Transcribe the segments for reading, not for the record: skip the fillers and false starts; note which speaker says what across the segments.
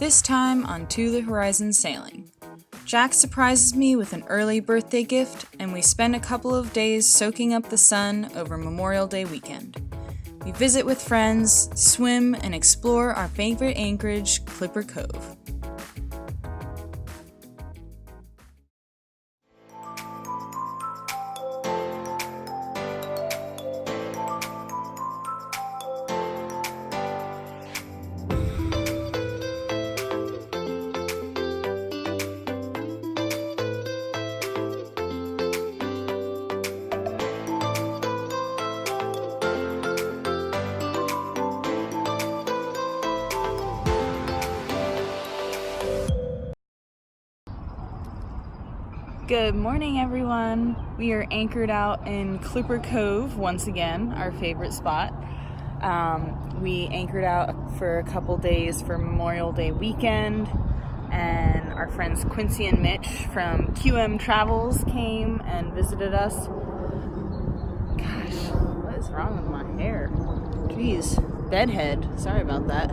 Speaker 1: This time on To the Horizon Sailing. Jack surprises me with an early birthday gift, and we spend a couple of days soaking up the sun over Memorial Day weekend. We visit with friends, swim, and explore our favorite anchorage, Clipper Cove. Good morning, everyone. We are anchored out in Clipper Cove once again, our favorite spot. We anchored out for a couple days for Memorial Day weekend, and our friends Quincy and Mitch from QMtravels came and visited us. Gosh, what is wrong with my hair? Jeez, bedhead. Sorry about that.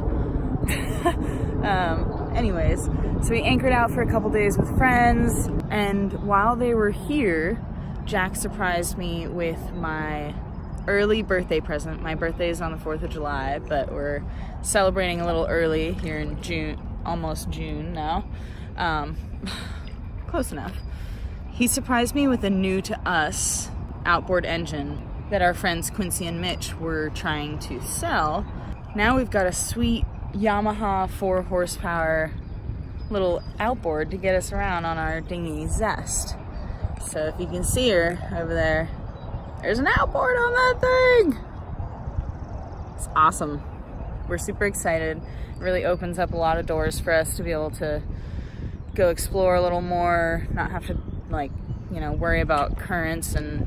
Speaker 1: Anyways, so we anchored out for a couple days with friends, and while they were here, Jack surprised me with my early birthday present. My birthday is on the 4th of July, but we're celebrating a little early here in June, almost June now. Close enough. He surprised me with a new to us outboard engine that our friends Quincy and Mitch were trying to sell. Now we've got a sweet Yamaha 4 horsepower little outboard to get us around on our dinghy Zest. So if you can see her over there, there's an outboard on that thing. It's awesome. We're super excited. It really opens up a lot of doors for us to be able to go explore a little more, not have to worry about currents and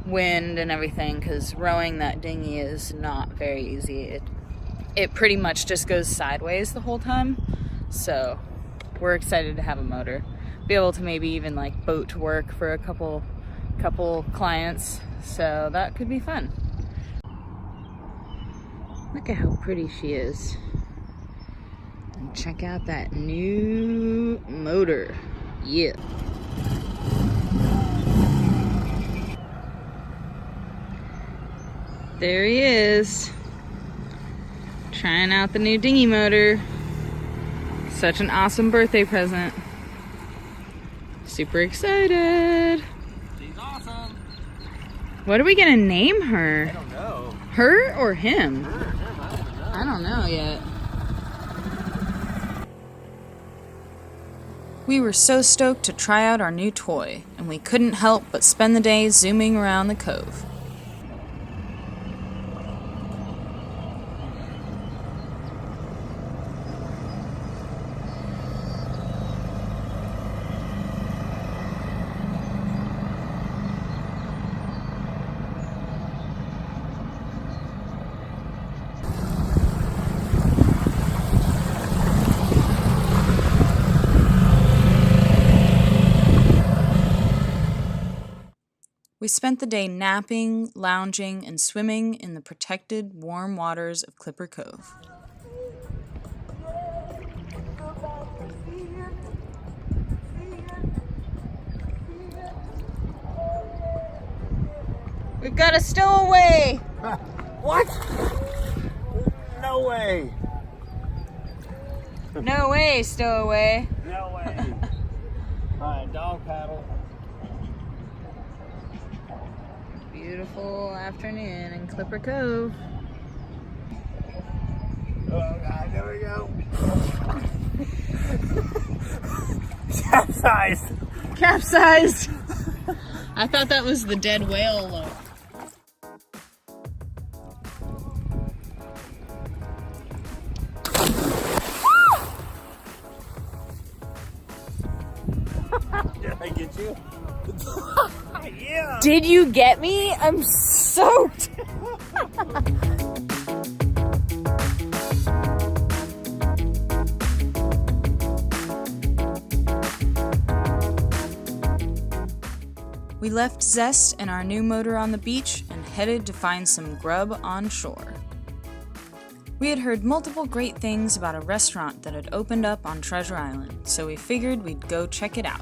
Speaker 1: wind and everything, because rowing that dinghy is not very easy. It pretty much just goes sideways the whole time. So we're excited to have a motor. Be able to maybe even boat to work for a couple clients. So that could be fun. Look at how pretty she is. And check out that new motor. Yeah. There he is. Trying out the new dinghy motor. Such an awesome birthday present. Super excited.
Speaker 2: She's awesome.
Speaker 1: What are we gonna name her?
Speaker 2: I don't know.
Speaker 1: Her or him?
Speaker 2: Her,
Speaker 1: I don't know yet. We were so stoked to try out our new toy, and we couldn't help but spend the day zooming around the cove. We spent the day napping, lounging, and swimming in the protected, warm waters of Clipper Cove. We've got a stowaway!
Speaker 2: What? No way.
Speaker 1: No way, stowaway.
Speaker 2: No way. Alright, dog paddle.
Speaker 1: Beautiful afternoon in Clipper Cove.
Speaker 2: Oh God, there we go. Capsized.
Speaker 1: Capsized! I thought that was the dead whale look.
Speaker 2: Did I get you? Yeah.
Speaker 1: Did you get me? I'm soaked. We left Zest and our new motor on the beach and headed to find some grub on shore. We had heard multiple great things about a restaurant that had opened up on Treasure Island, so we figured we'd go check it out.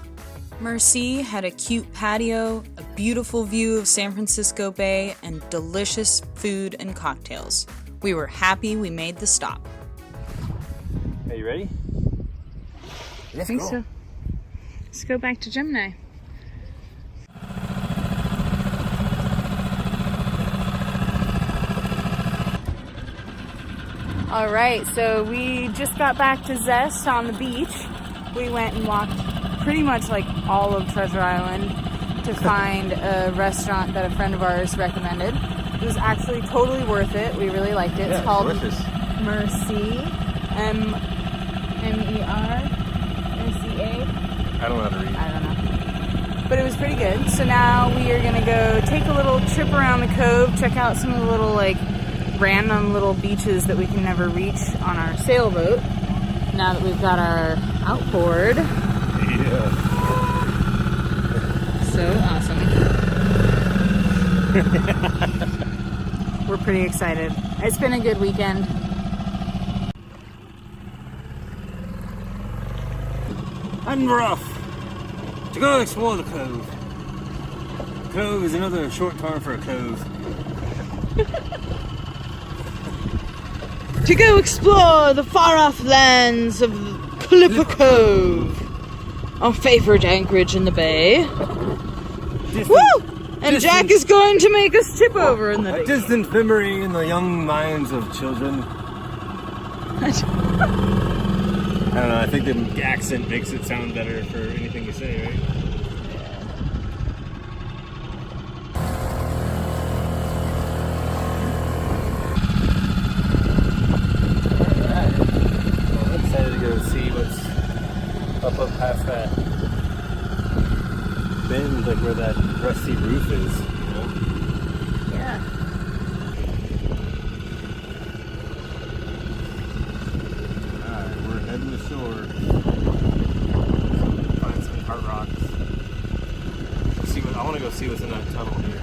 Speaker 1: Merci had a cute patio, a beautiful view of San Francisco Bay, and delicious food and cocktails. We were happy we made the stop.
Speaker 2: Are you ready?
Speaker 1: I think so. Let's go back to Gemini. All right, so we just got back to Zest on the beach. We went and walked pretty much like all of Treasure Island to find a restaurant that a friend of ours recommended. It was actually totally worth it. We really liked it.
Speaker 2: Yeah,
Speaker 1: it's called
Speaker 2: delicious.
Speaker 1: Merci, M-E-R-C-A.
Speaker 2: I don't know how to read.
Speaker 1: I don't know. But it was pretty good. So now we are gonna go take a little trip around the cove, check out some of the little like random little beaches that we can never reach on our sailboat. Now that we've got our outboard.
Speaker 2: Yeah.
Speaker 1: So awesome. We're pretty excited. It's been a good weekend.
Speaker 2: And we're off to go explore the cove. Cove is another short term for a cove.
Speaker 1: To go explore the far-off lands of Clipper Cove, our favorite anchorage in the bay. Woo! And Jack is going to make us tip over in the bay.
Speaker 2: A distant memory in the young minds of children. I don't know, I think the accent makes it sound better for anything you say, right? Alright. Well, I'm excited to go see what's up past that bend, like where that rusty roof is, you know?
Speaker 1: Yeah.
Speaker 2: Alright, we're heading to shore. Find some hard rocks. See what I want to go see what's in that tunnel here.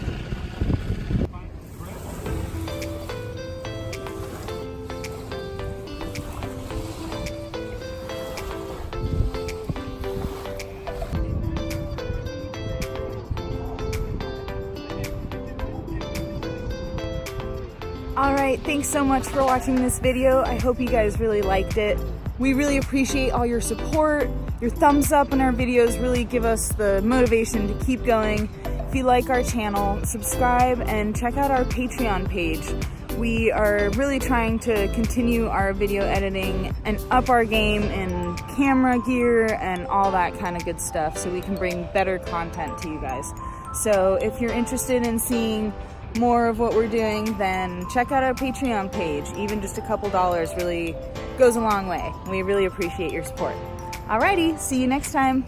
Speaker 1: Alright, thanks so much for watching this video. I hope you guys really liked it. We really appreciate all your support. Your thumbs up on our videos really give us the motivation to keep going. If you like our channel, subscribe and check out our Patreon page. We are really trying to continue our video editing and up our game in camera gear and all that kind of good stuff so we can bring better content to you guys. So if you're interested in seeing more of what we're doing, then check out our Patreon page. Even just a couple dollars really goes a long way. We really appreciate your support. Alrighty, see you next time.